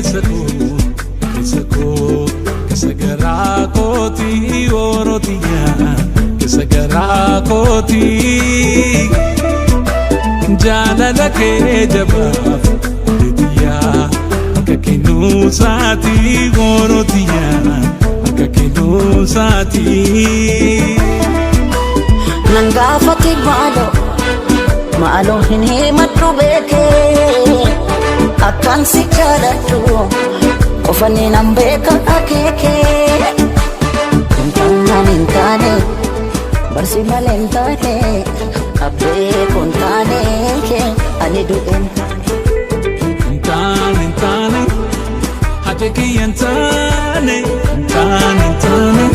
Kesako Kesagarako Orotiya Kesagarako Jalala ke jabaf Didiya Kakinu sati Orotiya Kakinu sati Nangafati Malo hinhi matubeke Akan si charatu Ofani nambeka akeke Taane Barsi malentane Abbe Taane ke ani du'en Taane Hachakiyan Taane Taane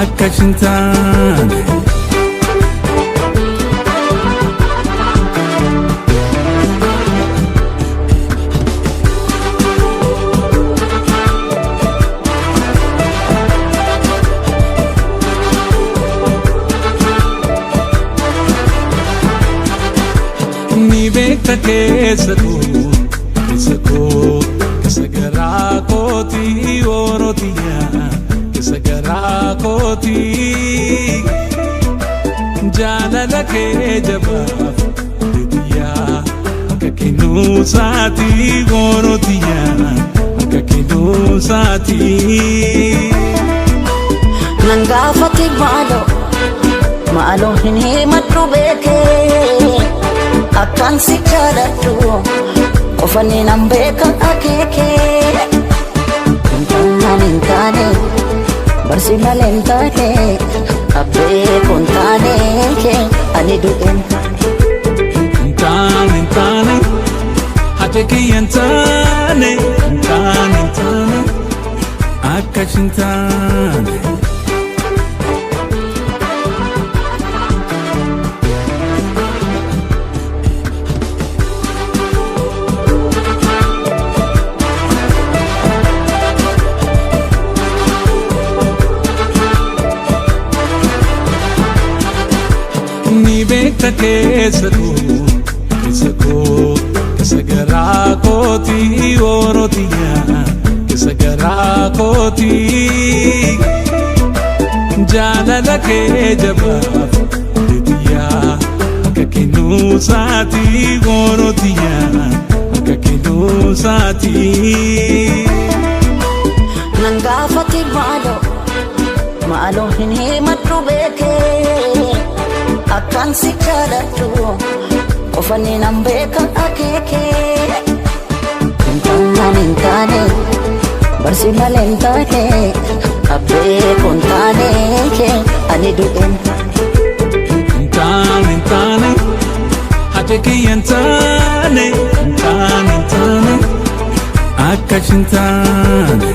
Akashin Taane Kesako Kesagarako Orotiya Kesagarako Jalala ke jabaf Didiya Kakinu sati Orotiya Kakinu sati Nangafati Malo hinhi matubeke Akan si charatu Ofani nambeka akeke Taane Barsi malentane Abbe Taane ke ani du'en Taane Hachakiyan Taane Akashin Taane Kesako Kesagarako Orotiya Kesagarako Jalala ke jabaf Didiya Kakinu sati Orotiya Kakinu sati Nangafati Malo hinhi matubeke Akan si charatu Ofani nambeka akeke Taane Barsi malentane Abbe Taane ke ani du'en Taane Hachakiyan Taane Akashin Taane